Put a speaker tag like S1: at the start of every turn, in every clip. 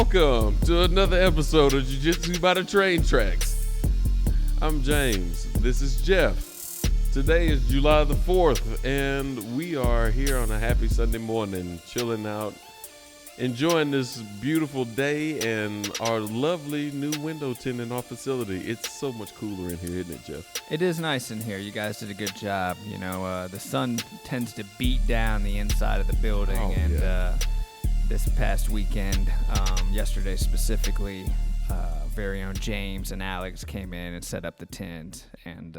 S1: Welcome to another episode of Jiu-Jitsu by the Train Tracks. I'm James. This is Jeff. Today is July the 4th, and we are here on a happy Sunday morning, chilling out, enjoying this beautiful day and our lovely new window tint in our facility. It's so much cooler in here, isn't it, Jeff?
S2: It is nice in here. You guys did a good job. You know, the sun tends to beat down the inside of the building, this past weekend, yesterday specifically, very own James and Alex came in and set up the tent, and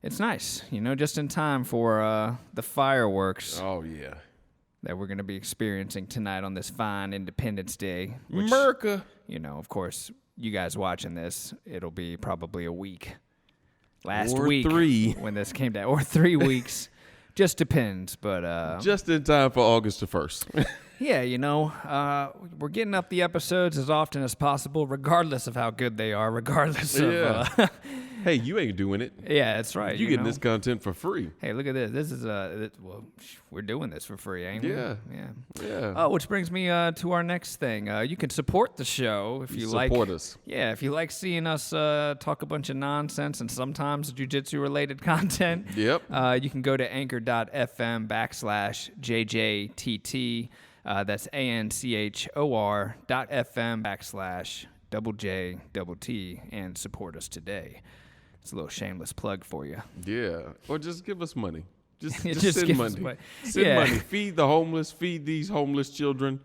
S2: it's nice, you know, just in time for the fireworks.
S1: Oh, yeah.
S2: That we're going to be experiencing tonight on this fine Independence Day. Which,
S1: America.
S2: you know, of course, you guys watching this, it'll be probably a week. Last
S1: or
S2: week.
S1: 3.
S2: When this came down. Or 3 weeks. Just depends, but...
S1: just in time for August the 1st.
S2: Yeah, you know, we're getting up the episodes as often as possible, regardless of how good they are, regardless of...
S1: Hey, you ain't doing it.
S2: Yeah, that's right.
S1: You getting
S2: know?
S1: this content for free.
S2: Hey, look at this. This is, we're doing this for free, ain't we?
S1: Yeah.
S2: Yeah. Oh, which brings me to our next thing. You can support the show if you like.
S1: Support us.
S2: Yeah, if you like seeing us talk a bunch of nonsense and sometimes jiu-jitsu related content.
S1: Yep.
S2: You can go to anchor.fm/JJTT. That's anchor.fm/JJTT and support us today. It's a little shameless plug for you.
S1: Yeah. Or just give us money. Just
S2: Just
S1: send
S2: give
S1: money.
S2: us money.
S1: Send
S2: Yeah.
S1: money. Feed the homeless. Feed these homeless children.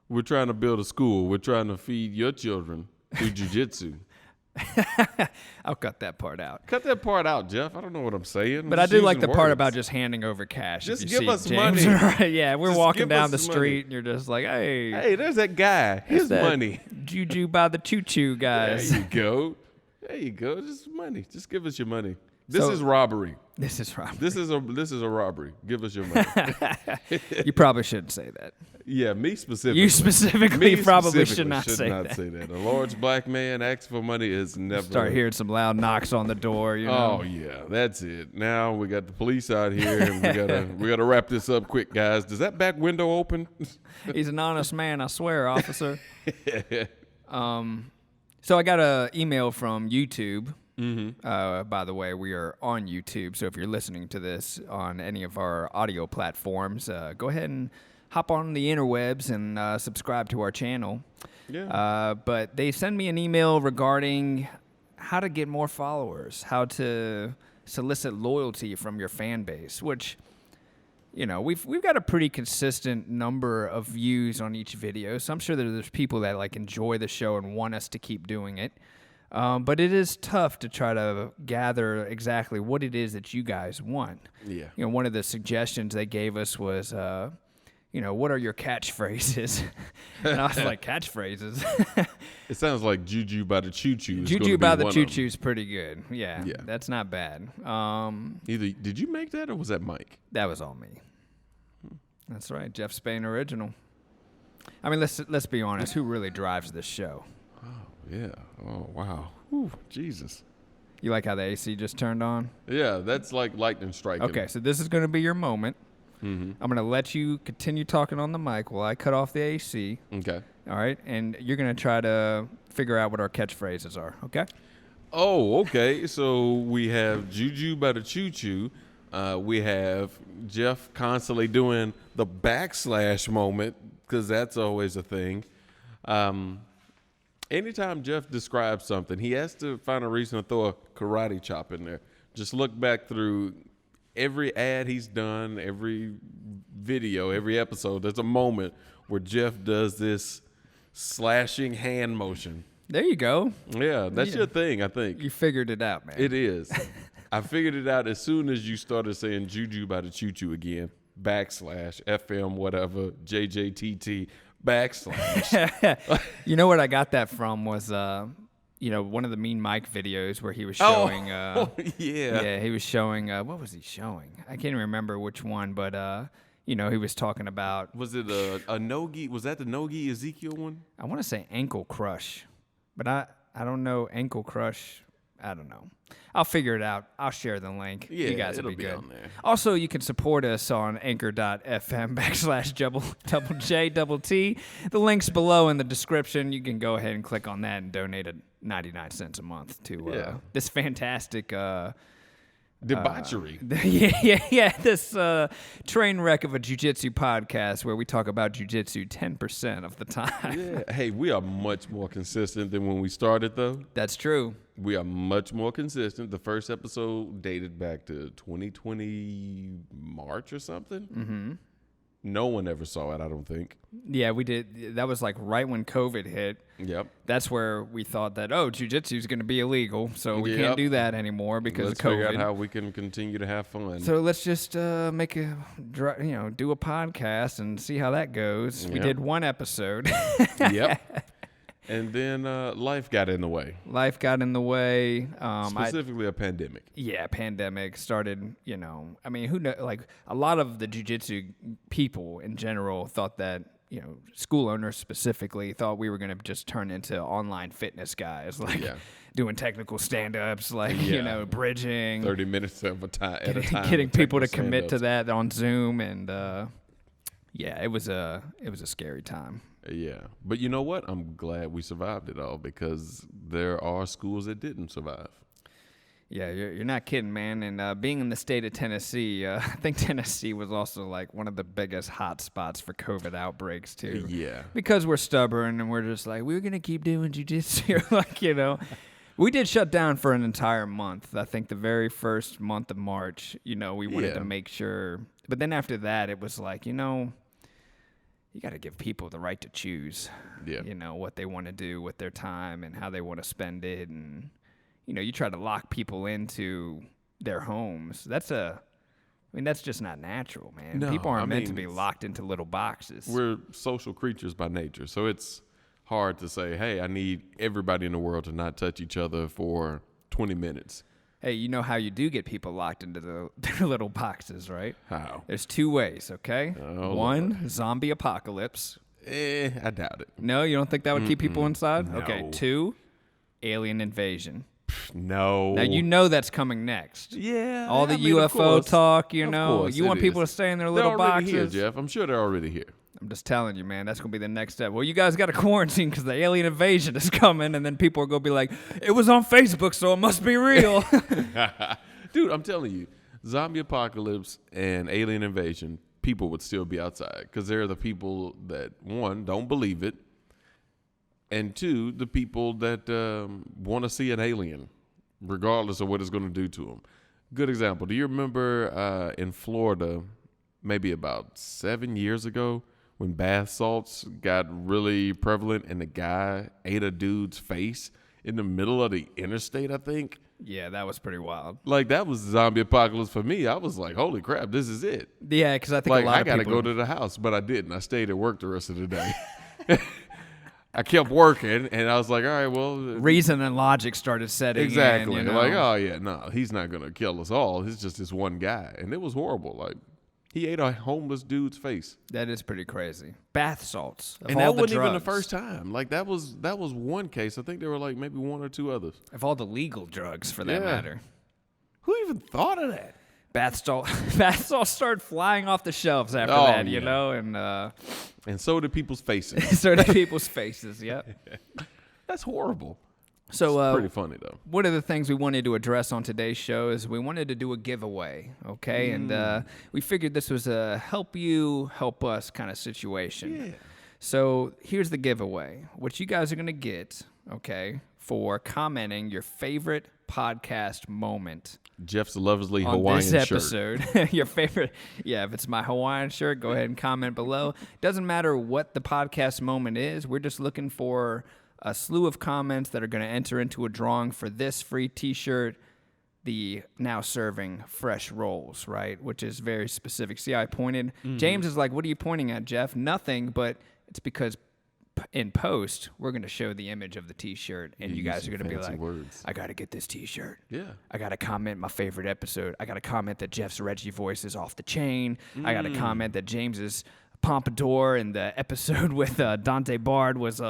S1: We're trying to build a school. We're trying to feed your children through jiu-jitsu.
S2: I'll cut that part out.
S1: Cut that part out, Jeff. I don't know what I'm saying.
S2: But I do like the part about just handing over cash.
S1: Just
S2: if you
S1: give
S2: see
S1: us
S2: James.
S1: money.
S2: Right, yeah, we're
S1: Just
S2: walking
S1: give
S2: down
S1: us
S2: the
S1: money.
S2: street and you're just like, hey.
S1: Hey, there's that guy. His
S2: that
S1: money.
S2: Juju by the choo-choo, guys.
S1: There you go. There you go. Just money. Just give us your money. This
S2: So-
S1: is robbery.
S2: This is wrong.
S1: This is a robbery. Give us your money.
S2: You probably shouldn't say that.
S1: Yeah, me specifically.
S2: You specifically
S1: Me
S2: probably
S1: specifically
S2: should not say that.
S1: A large black man asks for money is never.
S2: Start hearing some loud knocks on the door, you know.
S1: Oh yeah, that's it. Now we got the police out here, and we gotta wrap this up quick, guys. Does that back window open?
S2: He's an honest man, I swear, officer. So I got an email from YouTube. By the way, we are on YouTube, so if you're listening to this on any of our audio platforms, go ahead and hop on the interwebs and subscribe to our channel.
S1: Yeah.
S2: But they send me an email regarding how to get more followers, how to solicit loyalty from your fan base, which, you know, we've got a pretty consistent number of views on each video, so I'm sure that there's people that like enjoy the show and want us to keep doing it. But it is tough to try to gather exactly what it is that you guys want.
S1: Yeah.
S2: You know, one of the suggestions they gave us was, you know, what are your catchphrases? And I was like, catchphrases?
S1: It sounds like Juju by the Choo Choo.
S2: Juju by the Choo Choo's pretty good. Yeah,
S1: Yeah.
S2: that's not bad.
S1: Either did you make that or was that Mike?
S2: That was all me. That's right, Jeff Spain original. I mean, let's be honest. Who really drives this show?
S1: Yeah. Oh wow. Whew, Jesus.
S2: You like how the AC just turned on?
S1: Yeah, that's like lightning striking.
S2: Okay, so this is going to be your moment. I'm going to let you continue talking on the mic while I cut off the AC.
S1: Okay.
S2: All right, and you're going to try to figure out what our catchphrases are, okay?
S1: Oh, okay. So we have Juju by the Choo Choo. We have Jeff constantly doing the backslash moment because that's always a thing. Anytime Jeff describes something, he has to find a reason to throw a karate chop in there. Just look back through every ad he's done, every video, every episode. There's a moment where Jeff does this slashing hand motion.
S2: There you go.
S1: Yeah, that's your thing, I think.
S2: You figured it out, man.
S1: It is. I figured it out as soon as you started saying Juju by the Choo Choo again. Backslash, FM, whatever, JJTT, backslash.
S2: You know what I got that from was, you know, one of the Mean Mike videos where he was showing.
S1: Yeah.
S2: Yeah, he was showing. What was he showing? I can't even remember which one, but you know, he was talking about.
S1: Was it a Nogi? Was that the Nogi Ezekiel one?
S2: I want to say ankle crush, but I don't know ankle crush I don't know. I'll figure it out. I'll share the link.
S1: Yeah,
S2: you guys will
S1: it'll
S2: be
S1: be
S2: good.
S1: on there.
S2: Also, you can support us on anchor.fm/JTT. The link's below in the description. You can go ahead and click on that and donate 99 cents a month to this fantastic
S1: debauchery.
S2: This train wreck of a jiu-jitsu podcast where we talk about jiu-jitsu 10% of the time.
S1: Yeah. Hey, we are much more consistent than when we started, though.
S2: That's true.
S1: We are much more consistent. The first episode dated back to 2020 March or something. Mm-hmm. No one ever saw it, I don't think.
S2: Yeah, we did. That was like right when COVID hit.
S1: Yep.
S2: That's where we thought that, jiu-jitsu is going to be illegal, so we can't do that anymore because
S1: let's
S2: of COVID.
S1: Figure out how we can continue to have fun.
S2: So let's just do a podcast and see how that goes.
S1: Yep.
S2: We did one episode.
S1: Yep. And then life got in the way.
S2: Life got in the way.
S1: Specifically a pandemic.
S2: Yeah, pandemic started, I mean, who knows? Like, a lot of the jiu-jitsu people in general thought that, school owners specifically thought we were going to just turn into online fitness guys, like doing technical stand-ups, like, bridging.
S1: 30 minutes at a time.
S2: Getting people to commit to that on Zoom. And, it was a scary time.
S1: Yeah. But you know what? I'm glad we survived it all because there are schools that didn't survive.
S2: Yeah, you're not kidding, man. And being in the state of Tennessee, I think Tennessee was also like one of the biggest hot spots for COVID outbreaks, too.
S1: Yeah.
S2: Because we're stubborn and we're just like, we're going to keep doing jiu-jitsu. We did shut down for an entire month. I think the very first month of March, we wanted to make sure. But then after that, it was like, you got to give people the right to choose, what they want to do with their time and how they want to spend it. And, you try to lock people into their homes. That's just not natural, man.
S1: No,
S2: people aren't meant to be locked into little boxes.
S1: We're social creatures by nature. So it's hard to say, hey, I need everybody in the world to not touch each other for 20 minutes.
S2: Hey, you know how you do get people locked into their little boxes, right?
S1: How?
S2: There's two ways, okay? One,
S1: Lord.
S2: zombie apocalypse.
S1: I doubt it.
S2: No, you don't think that would keep people inside?
S1: No.
S2: Okay, two, alien invasion.
S1: No.
S2: Now that's coming next.
S1: Yeah.
S2: All the UFO talk, you want people to stay in their little boxes.
S1: They're already here, Jeff. I'm sure they're already here.
S2: I'm just telling you, man, that's going to be the next step. Well, you guys got to quarantine because the alien invasion is coming, and then people are going to be like, it was on Facebook, so it must be real.
S1: Dude, I'm telling you, zombie apocalypse and alien invasion, people would still be outside because they're the people that, one, don't believe it, and two, the people that want to see an alien, regardless of what it's going to do to them. Good example. Do you remember in Florida, maybe about 7 years ago, when bath salts got really prevalent and the guy ate a dude's face in the middle of the interstate, I think?
S2: Yeah, that was pretty wild.
S1: Like, that was zombie apocalypse for me. I was like, holy crap, this is it.
S2: Yeah, because I think
S1: like,
S2: a lot
S1: I
S2: of
S1: got to
S2: people...
S1: go to the house, but I didn't. I stayed at work the rest of the day. I kept working, and I was like, all right, well.
S2: Reason and logic started setting
S1: exactly.
S2: in.
S1: Like, oh, yeah, no, he's not going to kill us all. He's just this one guy. And it was horrible. Like, he ate a homeless dude's face.
S2: That is pretty crazy. Bath salts.
S1: And that wasn't even the first time. Like, that was one case. I think there were like maybe one or two others.
S2: Of all the legal drugs, for that matter.
S1: Who even thought of that?
S2: Bath salts started flying off the shelves after that, you know?
S1: And so did people's faces.
S2: So did people's faces, yep.
S1: That's horrible.
S2: So
S1: it's pretty funny, though.
S2: One of the things we wanted to address on today's show is we wanted to do a giveaway, okay? And we figured this was a help you, help us kind of situation.
S1: Yeah.
S2: So here's the giveaway. What you guys are going to get, okay, for commenting your favorite podcast moment.
S1: Jeff's lovely
S2: on
S1: Hawaiian
S2: this
S1: shirt.
S2: episode. Your favorite. Yeah, if it's my Hawaiian shirt, go ahead and comment below. Doesn't matter what the podcast moment is. We're just looking for a slew of comments that are going to enter into a drawing for this free t-shirt, the now serving fresh rolls, right? Which is very specific. See how I pointed? Mm-hmm. James is like, what are you pointing at, Jeff? Nothing, but it's because in post, we're going to show the image of the t-shirt, and you guys are going to be like, I got to get this t-shirt.
S1: Yeah.
S2: I got to comment my favorite episode. I got to comment that Jeff's Reggie voice is off the chain. I got to comment that James's pompadour in the episode with Dante Bard was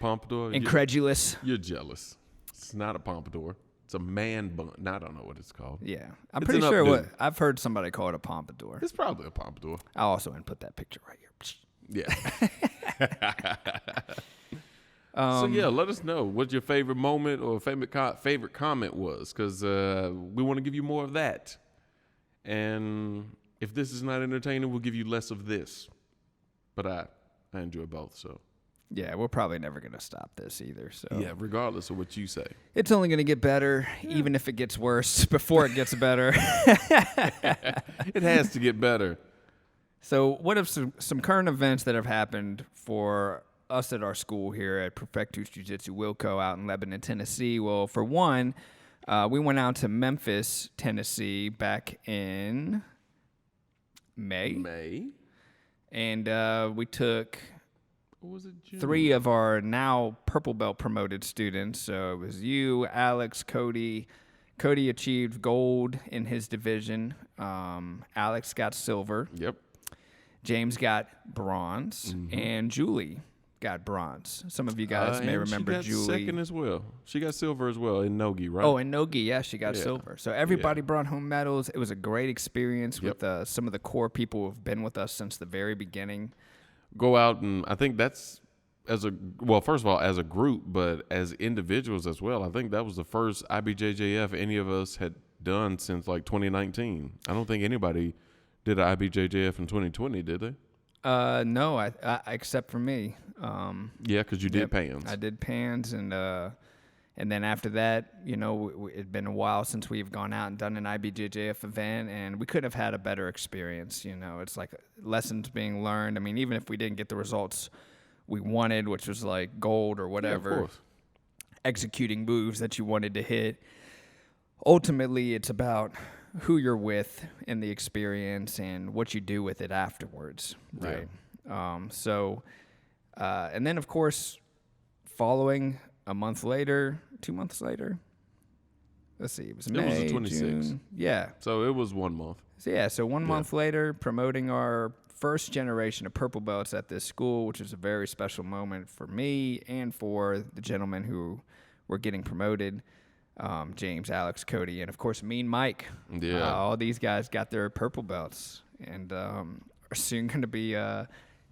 S1: pompadour?
S2: incredulous.
S1: You're jealous. It's not a pompadour. It's a man bun. No, I don't know what it's called.
S2: Yeah, I'm
S1: It's
S2: pretty
S1: an
S2: sure
S1: updo.
S2: I've heard somebody call it a pompadour.
S1: It's probably a pompadour.
S2: I'll also input that picture right here.
S1: Yeah. So yeah, let us know what your favorite moment or favorite comment was, because we want to give you more of that. And if this is not entertaining, we'll give you less of this. But I enjoy both. So
S2: Yeah, we're probably never going to stop this either. So
S1: yeah, regardless of what you say,
S2: it's only going to get better, even if it gets worse before it gets better.
S1: it has to get better.
S2: So what are some current events that have happened for us at our school here at Profectus Jiu-Jitsu Wilco out in Lebanon, Tennessee? Well, for one, we went out to Memphis, Tennessee back in May. And we took
S1: What was it, June?
S2: 3 of our now purple belt promoted students. So it was you, Alex, Cody. Cody achieved gold in his division. Alex got silver.
S1: Yep.
S2: James got bronze. And Julie got bronze. Some of you guys may remember
S1: she got
S2: Julie.
S1: second as well. She got silver as well in Nogi, right?
S2: Oh, and Nogi, yeah, she got silver. So everybody brought home medals. It was a great experience with some of the core people who have been with us since the very beginning.
S1: Go out, and I think that's first of all, as a group, but as individuals as well. I think that was the first IBJJF any of us had done since like 2019. I don't think anybody did an IBJJF in 2020, did they?
S2: No, I except for me.
S1: Yeah, because you did pans.
S2: I did pans, and then after that, it'd been a while since we've gone out and done an IBJJF event, and we could have had a better experience. It's like lessons being learned. I mean, even if we didn't get the results we wanted, which was like gold or whatever,
S1: of course.
S2: Executing moves that you wanted to hit. Ultimately, it's about who you're with and the experience and what you do with it afterwards, right? Yeah. And then, of course, following a month later, 2 months later, let's see, it was May,
S1: It was the 26th.
S2: June. Yeah.
S1: So it was 1 month.
S2: So 1 month later, promoting our first generation of purple belts at this school, which was a very special moment for me and for the gentlemen who were getting promoted. James, Alex, Cody, and of course me and Mike.
S1: Yeah.
S2: All these guys got their purple belts and are soon going to be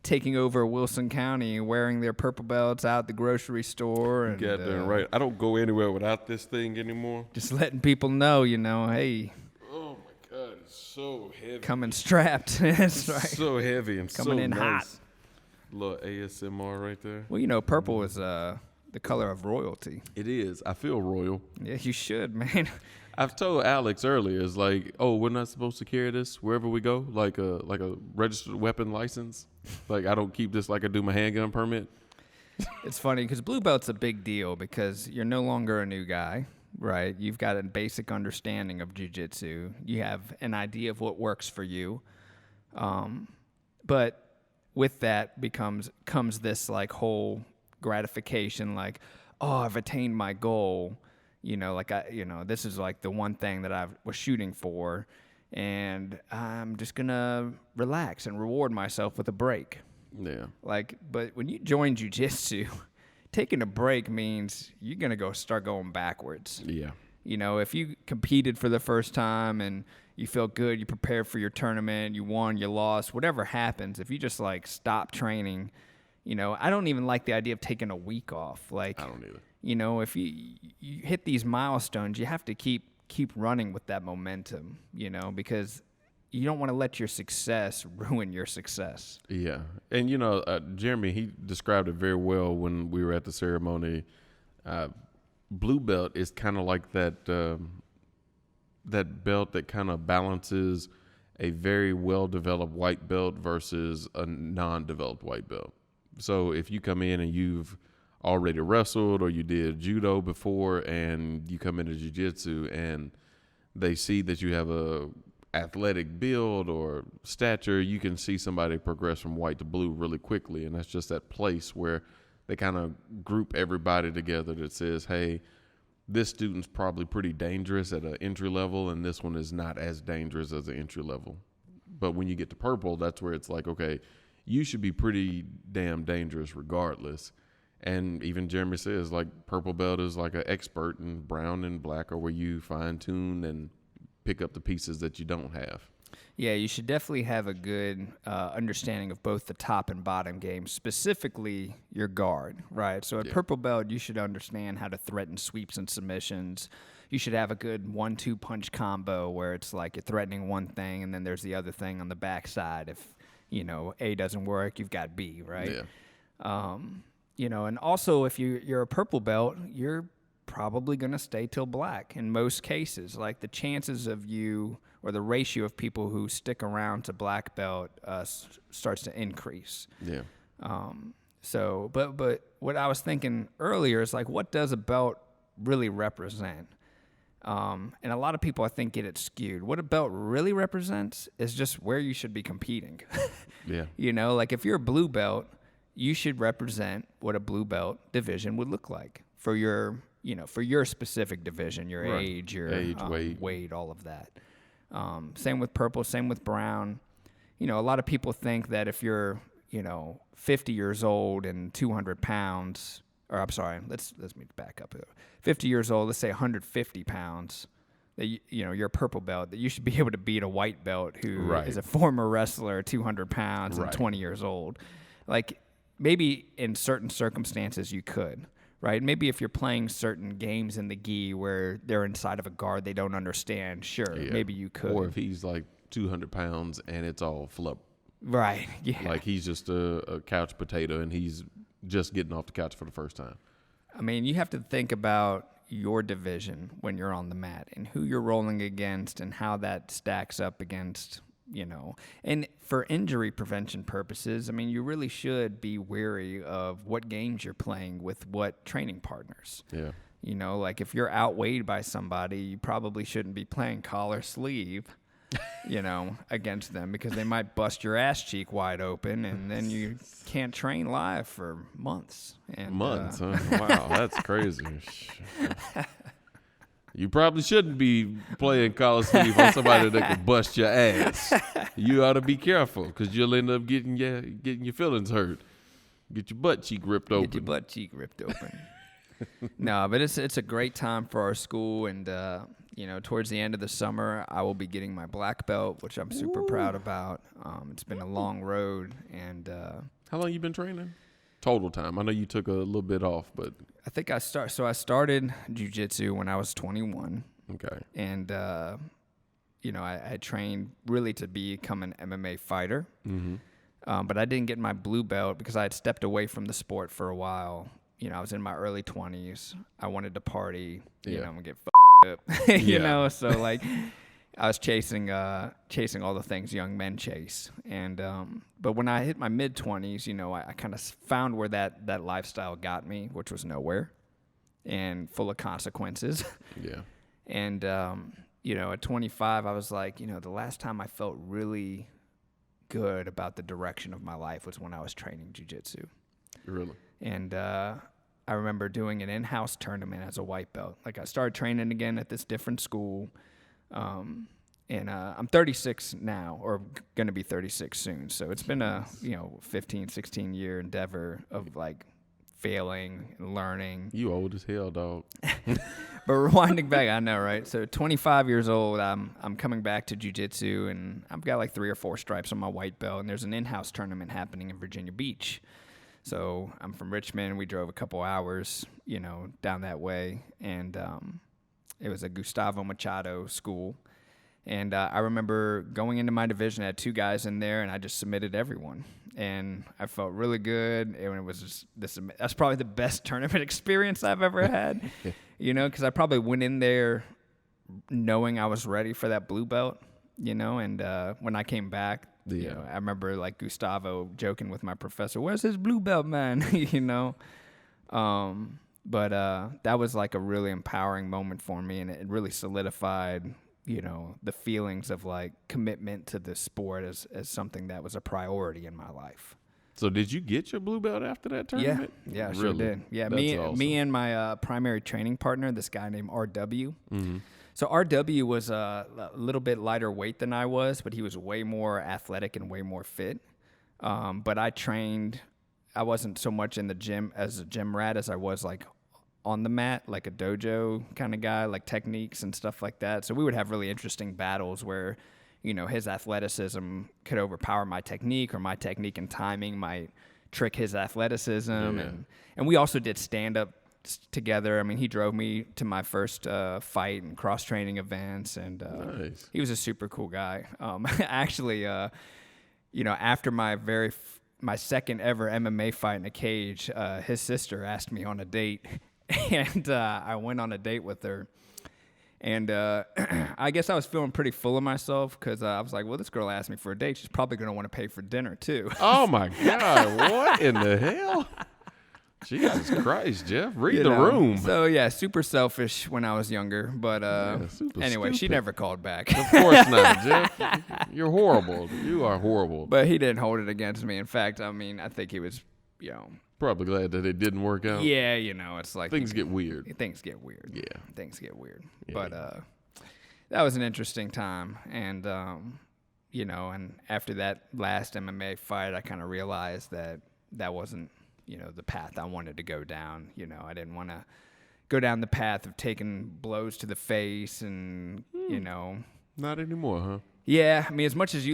S2: taking over Wilson County and wearing their purple belts out the grocery store. And,
S1: Goddamn right. I don't go anywhere without this thing anymore.
S2: Just letting people know, hey.
S1: Oh my God, it's so heavy.
S2: Coming strapped. That's right.
S1: So heavy and
S2: Coming
S1: so
S2: in
S1: nice.
S2: hot.
S1: Little ASMR right there.
S2: Well, purple is the color of royalty.
S1: It is. I feel royal.
S2: Yeah, you should, man.
S1: I've told Alex earlier, it's like, oh, we're not supposed to carry this wherever we go, like a registered weapon license. Like, I don't keep this like I do my handgun permit.
S2: It's funny because blue belt's a big deal because you're no longer a new guy, right? You've got a basic understanding of jiu-jitsu. You have an idea of what works for you. But with that comes this like whole gratification, like, oh, I've attained my goal. This is like the one thing that I was shooting for, and I'm just gonna relax and reward myself with a break.
S1: Yeah.
S2: But when you join jiu-jitsu, taking a break means you're gonna start going backwards.
S1: Yeah.
S2: If you competed for the first time and you felt good, you prepared for your tournament, you won, you lost, whatever happens, if you just like stop training, I don't even like the idea of taking a week off. Like,
S1: I don't either.
S2: If you hit these milestones, you have to keep running with that momentum, because you don't want to let your success ruin your success.
S1: Yeah. And, Jeremy, he described it very well when we were at the ceremony. Blue belt is kind of like that belt that kind of balances a very well-developed white belt versus a non-developed white belt. So if you come in and you've already wrestled or you did judo before and you come into jiu-jitsu and they see that you have a athletic build or stature, you can see somebody progress from white to blue really quickly. And that's just that place where they kind of group everybody together that says, hey, this student's probably pretty dangerous at an entry level and this one is not as dangerous as an entry level. But when you get to purple, that's where it's like, okay, you should be pretty damn dangerous regardless. And even Jeremy says, like, purple belt is like an expert, and brown and black are where you fine tune and pick up the pieces that you don't have.
S2: Yeah, you should definitely have a good understanding of both the top and bottom game, specifically your guard, right? So at purple belt, you should understand how to threaten sweeps and submissions. You should have a good 1-2 punch combo where it's like you're threatening one thing and then there's the other thing on the backside. If, you know, A doesn't work, you've got B, right?
S1: Yeah.
S2: You know, and also if you're a purple belt, you're probably going to stay till black in most cases. Like the chances of you or the ratio of people who stick around to black belt starts to increase.
S1: Yeah.
S2: So, but what I was thinking earlier is like, what does a belt really represent? And a lot of people, I think, get it skewed. What a belt really represents is just where you should be competing.
S1: Yeah.
S2: You know, like if you're a blue belt, you should represent what a blue belt division would look like for your, you know, for your specific division, your age, your weight, all of that. Same with purple, same with brown. You know, a lot of people think that if you're, you know, 50 years old and 200 pounds, or I'm sorry, let's back up here. 50 years old, let's say 150 pounds, that you know, you're a purple belt, that you should be able to beat a white belt who is a former wrestler, 200 pounds and 20 years old. Like, maybe in certain circumstances you could, right? Maybe if you're playing certain games in the gi where they're inside of a guard they don't understand, sure, maybe you could.
S1: Or if he's like 200 pounds and it's all flub.
S2: Right, yeah.
S1: Like he's just a couch potato and he's just getting off the couch for the first time.
S2: I mean, you have to think about your division when you're on the mat and who you're rolling against and how that stacks up against, you know. And for injury prevention purposes, I mean, you really should be wary of what games you're playing with what training partners.
S1: Yeah.
S2: You know, like if you're outweighed by somebody, you probably shouldn't be playing collar sleeve, you know, against them because they might bust your ass cheek wide open and then you can't train live for months. And,
S1: months, huh? Wow, that's crazy. You probably shouldn't be playing collar sleeve on somebody that could bust your ass. You ought to be careful because you'll end up getting your feelings hurt. Get your butt cheek ripped open.
S2: Get your butt cheek ripped open. No, but it's a great time for our school, and you know, towards the end of the summer, I will be getting my black belt, which I'm super proud about. It's been a long road, and
S1: how long you been training? Total time. I know you took a little bit off, but
S2: I think I started Jiu-Jitsu when I was 21.
S1: Okay.
S2: And you know, I trained really to become an MMA fighter. Mm-hmm. But I didn't get my blue belt because I had stepped away from the sport for a while. You know, I was in my early 20s. I wanted to party, you know, and get up, you know. So like, I was chasing all the things young men chase. And but when I hit my mid 20s, you know, I kind of found where that lifestyle got me, which was nowhere and full of consequences.
S1: Yeah.
S2: And you know, at 25, I was like, you know, the last time I felt really good about the direction of my life was when I was training jiu-jitsu.
S1: Really?
S2: And I remember doing an in-house tournament as a white belt. Like I started training again at this different school. And I'm 36 now, or going to be 36 soon. So it's been a, you know, 15, 16 year endeavor of like failing and learning.
S1: You old as hell, dog.
S2: But rewinding back, I know, right? So 25 years old, I'm coming back to jiu-jitsu, and I've got like 3 or 4 stripes on my white belt, and there's an in-house tournament happening in Virginia Beach. So I'm from Richmond. We drove a couple hours, you know, down that way, and it was a Gustavo Machado school. And I remember going into my division, I had 2 guys in there, and I just submitted everyone. And I felt really good. And it was just that's probably the best tournament experience I've ever had, you know, because I probably went in there knowing I was ready for that blue belt, you know. And when I came back, you know, I remember like Gustavo joking with my professor, "Where's his blue belt, man?" you know. But that was like a really empowering moment for me, and it really solidified, you know, the feelings of like commitment to the sport as something that was a priority in my life.
S1: So did you get your blue belt after that tournament?
S2: Yeah, I
S1: really?
S2: sure did. Yeah,
S1: That's
S2: me and my primary training partner, this guy named RW. Mm-hmm. So RW was a little bit lighter weight than I was, but he was way more athletic and way more fit. But I trained I wasn't so much in the gym as a gym rat as I was like on the mat, like a dojo kind of guy, like techniques and stuff like that. So we would have really interesting battles where, you know, his athleticism could overpower my technique, or my technique and timing might trick his athleticism. And we also did stand-up together. I mean, he drove me to my first fight and cross-training events, and
S1: Nice.
S2: he was a super cool guy. Actually, you know, after my my second ever MMA fight in a cage, his sister asked me on a date, and I went on a date with her. And I guess I was feeling pretty full of myself because I was like, well, this girl asked me for a date. She's probably going to want to pay for dinner, too.
S1: Oh, my God. What in the hell? Jesus Christ, Jeff. Read
S2: You
S1: the
S2: know?
S1: room.
S2: So, yeah, super selfish when I was younger. But
S1: super
S2: anyway, she
S1: stupid.
S2: never called back.
S1: Of course not, Jeff. You're horrible. You are horrible.
S2: But he didn't hold it against me. In fact, I mean, I think he was, you know.
S1: Probably glad that it didn't work out.
S2: Yeah, you know, it's like.
S1: Things get weird.
S2: Things get weird.
S1: Yeah.
S2: Things get weird.
S1: Yeah.
S2: But that was an interesting time. And, you know, and after that last MMA fight, I kind of realized that that wasn't, you know, the path I wanted to go down. You know, I didn't want to go down the path of taking blows to the face and, you know.
S1: Not anymore, huh?
S2: Yeah, I mean, as much as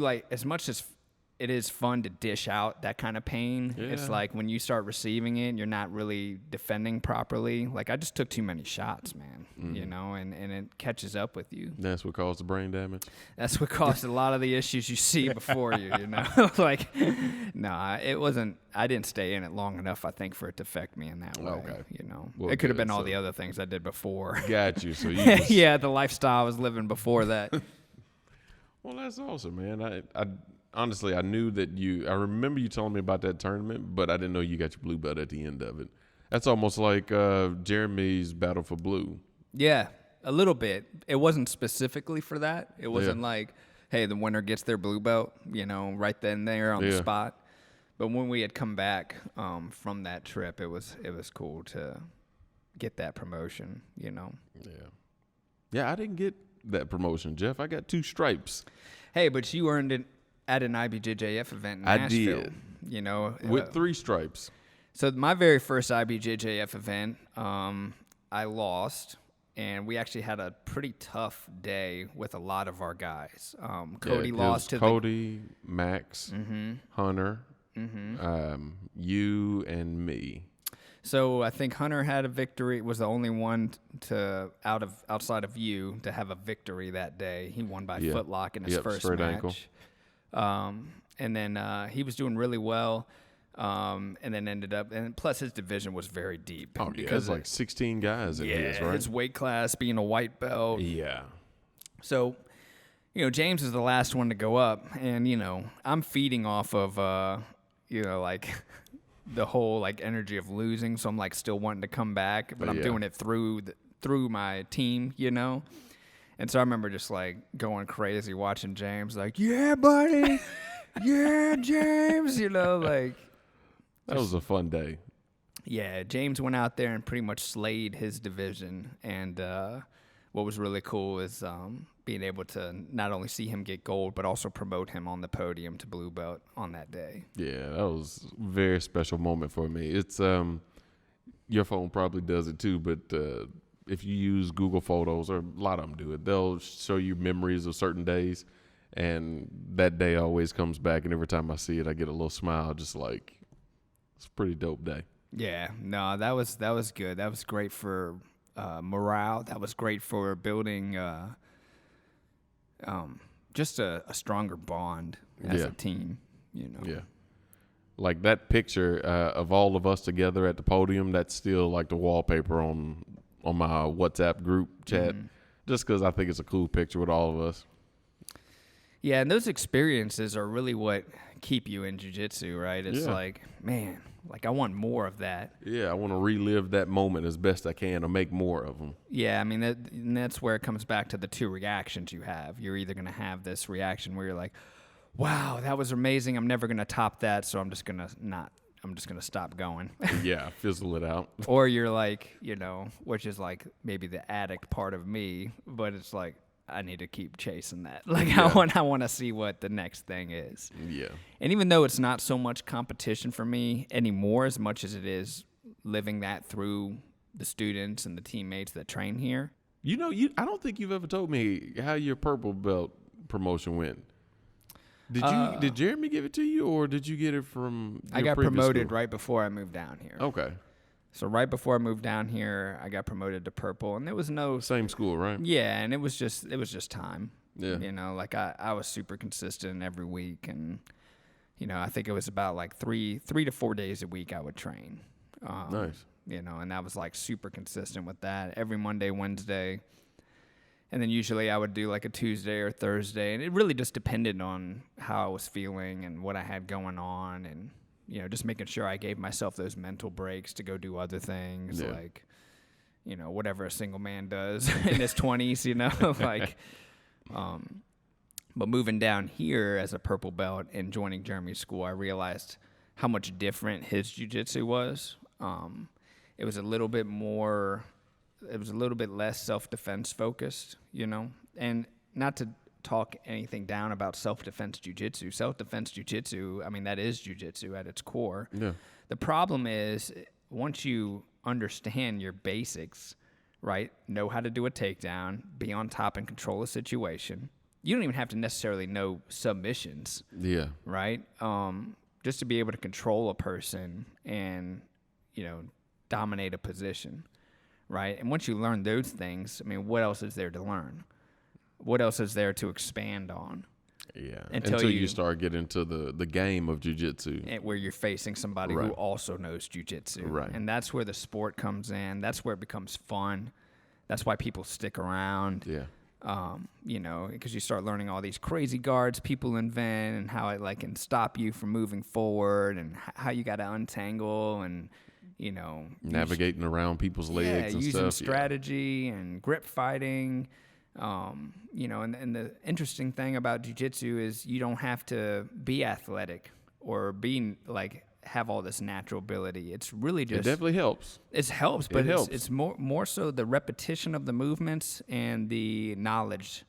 S2: it is fun to dish out that kind of pain,
S1: Yeah.
S2: it's like when you start receiving it, you're not really defending properly. Like, I just took too many shots, man, you know, and it catches up with you.
S1: That's what caused the brain damage.
S2: That's what caused a lot of the issues you see before you, you know. Like, nah, it wasn't, I didn't stay in it long enough, I think, for it to affect me in that way,
S1: Okay.
S2: you know.
S1: Well,
S2: it could have
S1: good,
S2: been all
S1: so-
S2: the other things I did before.
S1: Got you. So you just,
S2: Yeah, the lifestyle I was living before that.
S1: Well, that's awesome, man. I honestly, I knew that I remember you telling me about that tournament, but I didn't know you got your blue belt at the end of it. That's almost like Jeremy's Battle for Blue.
S2: Yeah, a little bit. It wasn't specifically for that. It wasn't like, hey, the winner gets their blue belt, you know, right then and there on the spot. But when we had come back from that trip, it was cool to get that promotion, you know.
S1: Yeah. Yeah, I didn't get that promotion, Jeff. I got 2 stripes.
S2: Hey, but you earned it at an IBJJF event in Nashville.
S1: I did.
S2: You know.
S1: With 3 stripes.
S2: So my very first IBJJF event, I lost, and we actually had a pretty tough day with a lot of our guys. Cody lost to
S1: Cody, Max, Hunter, you, and me.
S2: So I think Hunter had a victory. Was the only one outside of you to have a victory that day. He won by footlock in his first
S1: straight
S2: match.
S1: ankle.
S2: And then he was doing really well. And then ended up, and plus his division was very deep.
S1: Oh, yeah, there's like 16 guys in his, right?
S2: His weight class being a white belt.
S1: Yeah.
S2: So, you know, James is the last one to go up, and you know, I'm feeding off of, you know, like the whole like energy of losing. So I'm like still wanting to come back, but I'm doing it through my team, you know. And so I remember just like going crazy watching James, like, yeah, buddy, yeah, James, you know, like.
S1: That was a fun day.
S2: Yeah, James went out there and pretty much slayed his division. And what was really cool is being able to not only see him get gold, but also promote him on the podium to blue belt on that day.
S1: Yeah, that was a very special moment for me. It's your phone probably does it too, but if you use Google Photos, or a lot of them do it, they'll show you memories of certain days. And that day always comes back, and every time I see it, I get a little smile, just like, it's a pretty dope day.
S2: Yeah, no, that was good. That was great for morale. That was great for building just a stronger bond as a team, you know.
S1: Yeah. Like that picture of all of us together at the podium, that's still like the wallpaper on my WhatsApp group chat, just because I think it's a cool picture with all of us.
S2: Yeah, and those experiences are really what keep you in jiu-jitsu, right? It's like, man, like I want more of that.
S1: Yeah, I want to relive that moment as best I can or make more of them.
S2: Yeah, I mean, that's where it comes back to the 2 reactions you have. You're either going to have this reaction where you're like, wow, that was amazing. I'm never going to top that, so I'm just going to stop going.
S1: Yeah, fizzle it out.
S2: Or you're like, you know, which is like maybe the addict part of me, but it's like, I need to keep chasing that. Like
S1: Yeah.
S2: I want to see what the next thing is.
S1: Yeah.
S2: And even though it's not so much competition for me anymore, as much as it is living that through the students and the teammates that train here.
S1: I don't think you've ever told me how your purple belt promotion went. Did Jeremy give it to you, or did you get it from your
S2: I got
S1: previous
S2: promoted
S1: school?
S2: right before I moved down here.
S1: Okay.
S2: So right before I moved down here, I got promoted to purple, and there was no
S1: Same school, right?
S2: Yeah, and it was just time.
S1: Yeah.
S2: You know, like I was super consistent every week, and I think it was about like 3 to 4 days a week I would train.
S1: Nice.
S2: And I was like super consistent with that every Monday, Wednesday. And then usually I would do like a Tuesday or Thursday, and it really just depended on how I was feeling and what I had going on, and just making sure I gave myself those mental breaks to go do other things, like whatever a single man does in his 20s, like. But moving down here as a purple belt and joining Jeremy's school, I realized how much different his jiu-jitsu was. It was a little bit less self-defense focused, and not to talk anything down about self-defense jiu-jitsu. Self-defense jiu-jitsu, I mean, that is jiu-jitsu at its core.
S1: Yeah.
S2: The problem is once you understand your basics, right, know how to do a takedown, be on top and control a situation, you don't even have to necessarily know submissions.
S1: Yeah.
S2: Right? Just to be able to control a person and, dominate a position. Right? And once you learn those things, I mean, what else is there to learn? What else is there to expand on?
S1: Yeah.
S2: Until
S1: you start getting into the game of jiu-jitsu.
S2: Where you're facing somebody
S1: Right.
S2: who also knows jiu-jitsu.
S1: Right.
S2: And that's where the sport comes in. That's where it becomes fun. That's why people stick around.
S1: Yeah.
S2: Because you start learning all these crazy guards people invent and how it can stop you from moving forward and how you got to untangle and,
S1: Navigating around people's legs and
S2: using
S1: stuff.
S2: strategy and grip fighting. And the interesting thing about jiu-jitsu is you don't have to be athletic or have all this natural ability. It's really just...
S1: It definitely helps.
S2: It helps, but
S1: It helps.
S2: it's more so the repetition of the movements and the knowledge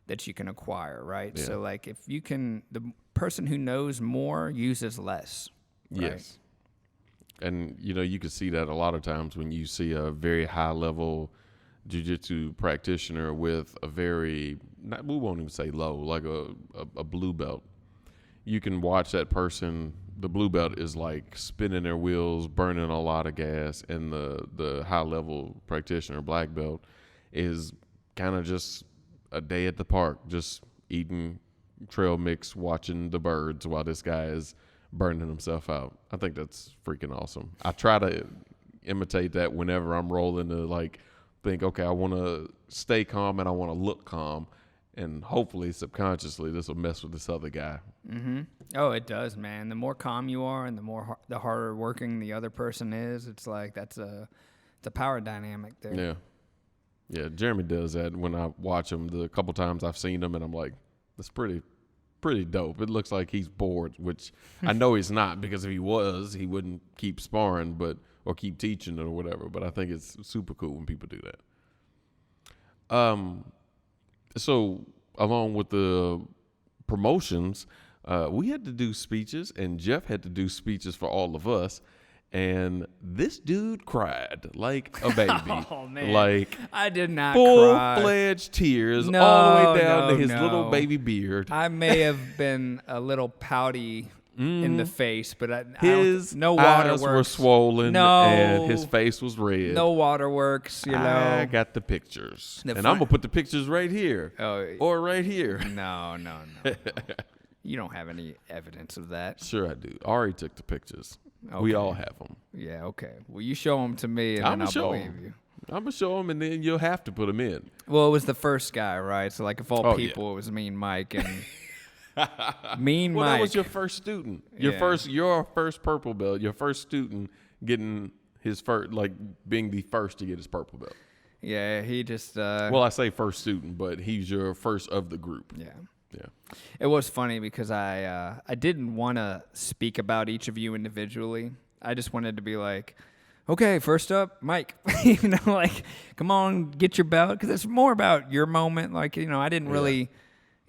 S2: that you can acquire, right?
S1: Yeah.
S2: So, if the person who knows more uses less. Right?
S1: Yes. And, you can see that a lot of times when you see a very high-level jiu-jitsu practitioner with a we won't even say low, like a blue belt. You can watch that person, the blue belt is like spinning their wheels, burning a lot of gas, and the high-level practitioner, black belt, is kind of just a day at the park, just eating trail mix, watching the birds while this guy is burning himself out. I think that's freaking awesome. I try to imitate that whenever I'm rolling to think, okay, I want to stay calm and I want to look calm, and hopefully subconsciously this will mess with this other guy.
S2: Mm-hmm. Oh, it does, man. The more calm you are and the harder working the other person is, it's it's a power dynamic there.
S1: Yeah. Yeah, Jeremy does that when I watch him. The couple times I've seen him, and I'm like, that's pretty dope. It looks like he's bored, which I know he's not, because if he was, he wouldn't keep sparring or keep teaching or whatever. But I think it's super cool when people do that. So along with the promotions, we had to do speeches, and Jeff had to do speeches for all of us. And this dude cried like a baby.
S2: Oh, man. I did not cry.
S1: Full-fledged tears all the way down to his little baby beard.
S2: I may have been a little pouty in the face, but
S1: His
S2: no
S1: eyes
S2: waterworks.
S1: were swollen, and his face was red.
S2: No waterworks,
S1: I got the pictures. And I'm going to put the pictures right here. Or right here.
S2: No. You don't have any evidence of that.
S1: Sure I do. Ari took the pictures.
S2: Okay.
S1: We all have them.
S2: Yeah, okay. Well, you show them to me, and then I'll believe you.
S1: I'm going to show them, and then you'll have to put them in.
S2: Well, it was the first guy, right? So, of all people, it was Mean Mike. And Mean Mike.
S1: That was your first student. Your first purple belt. Your first student getting his first, being the first to get his purple belt.
S2: Yeah, he just...
S1: well, I say first student, but he's your first of the group.
S2: Yeah.
S1: Yeah.
S2: It was funny because I didn't want to speak about each of you individually. I just wanted to be like, okay, first up, Mike. Like, come on, get your belt. Because it's more about your moment. Like, I didn't really,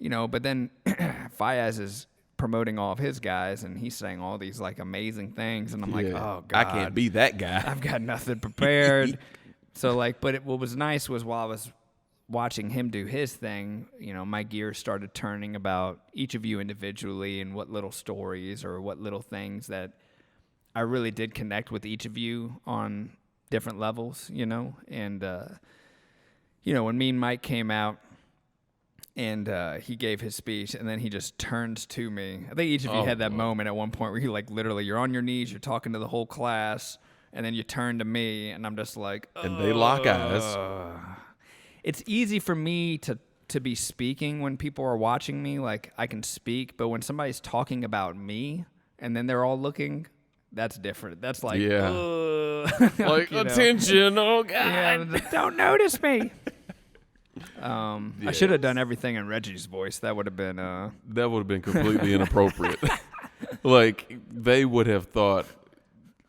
S2: but then Fayez is promoting all of his guys, and he's saying all these, like, amazing things. And I'm like, oh, God.
S1: I can't be that guy.
S2: I've got nothing prepared. So, like, but what was nice was while I was watching him do his thing, my gears started turning about each of you individually and what little stories or what little things that I really did connect with each of you on different levels, and, when me and Mike came out and he gave his speech and then he just turns to me. I think each of you had that moment at one point where you, like, literally you're on your knees, you're talking to the whole class, and then you turn to me and I'm just like,
S1: and they lock eyes.
S2: It's easy for me to be speaking when people are watching me. Like, I can speak, but when somebody's talking about me and then they're all looking, that's different. That's like,
S1: like, attention, oh, God.
S2: Yeah, don't notice me. I should have done everything in Reggie's voice. That would have been...
S1: That would have been completely inappropriate. Like, they would have thought,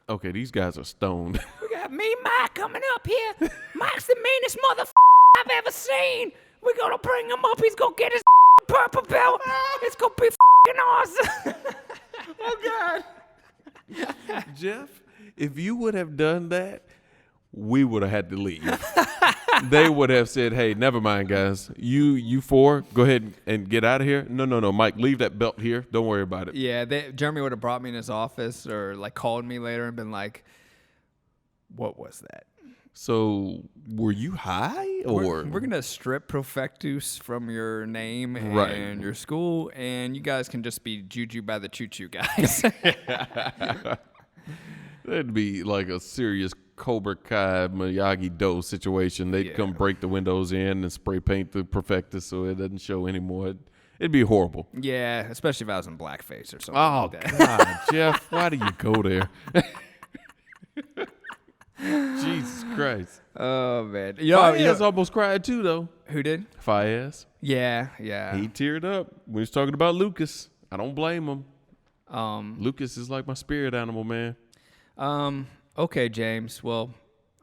S1: okay, these guys are stoned.
S2: We got me, Mike, coming up here. Mike's the meanest motherfucker I've ever seen. We're going to bring him up. He's going to get his purple belt. It's going to be awesome.
S1: Oh, God. Jeff, if you would have done that, we would have had to leave. They would have said, hey, never mind, guys. You four, go ahead and get out of here. No, Mike, leave that belt here. Don't worry about it.
S2: Yeah, Jeremy would have brought me in his office or, like, called me later and been like, what was that?
S1: So, were you high? Or
S2: We're going to strip Profectus from your name and
S1: Right.
S2: your school, and you guys can just be Juju by the Choo-Choo guys.
S1: That'd be like a serious Cobra Kai Miyagi-Do situation. They'd come break the windows in and spray paint the Profectus so it doesn't show anymore. It'd be horrible.
S2: Yeah, especially if I was in blackface or something
S1: Oh,
S2: like that.
S1: God, Jeff, why do you go there? Jesus Christ.
S2: Oh, man.
S1: Fayez almost cried too, though.
S2: Who did?
S1: Fayez.
S2: Yeah.
S1: He teared up when he was talking about Lucas. I don't blame him. Lucas is like my spirit animal, man.
S2: Okay, James. Well,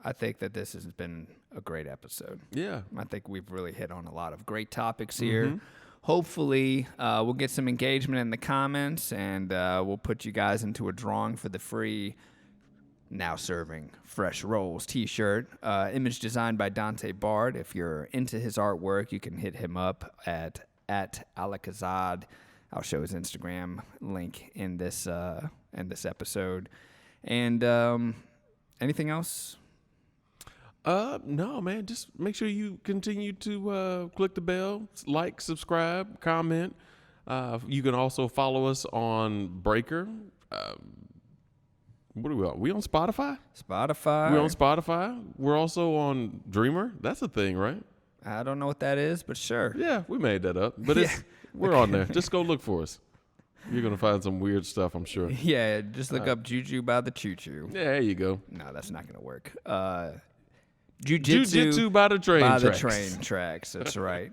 S2: I think that this has been a great episode.
S1: Yeah.
S2: I think we've really hit on a lot of great topics here. Hopefully, we'll get some engagement in the comments, and we'll put you guys into a drawing for the free Now Serving Fresh Rolls t-shirt. Image designed by Dante Bard. If you're into his artwork, you can hit him up at Alakazad. I'll show his Instagram link in this episode. And anything else?
S1: No, man. Just make sure you continue to click the bell, like, subscribe, comment. You can also follow us on Breaker. What are we on? We on Spotify?
S2: Spotify.
S1: We're on Spotify. We're also on Dreamer. That's a thing, right?
S2: I don't know what that is, but sure.
S1: Yeah, we made that up. But we're on there. Just go look for us. You're going to find some weird stuff, I'm sure.
S2: Yeah, just look up Juju by the Choo-Choo.
S1: Yeah, there you go.
S2: No, that's not going to work. Jiu-Jitsu
S1: by the train
S2: by
S1: tracks.
S2: the train tracks. That's right.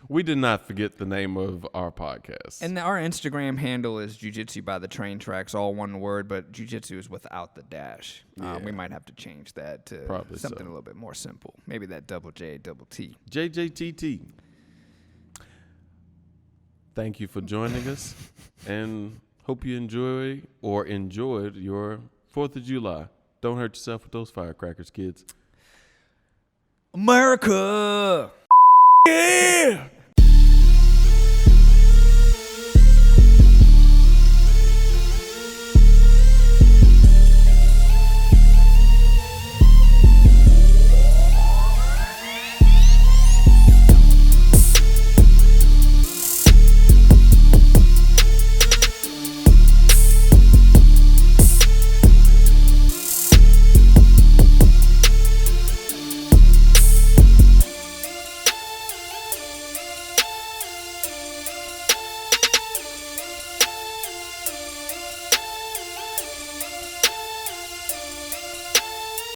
S1: We did not forget the name of our podcast.
S2: And our Instagram handle is Jiu-Jitsu by the train tracks, all one word, but Jiu-Jitsu is without the dash. We might have to change that to
S1: Probably
S2: something
S1: so.
S2: a little bit more simple. Maybe that double J, double T.
S1: JJTT. Thank you for joining us, and hope you enjoyed your 4th of July. Don't hurt yourself with those firecrackers, kids.
S2: America!
S1: Yeah!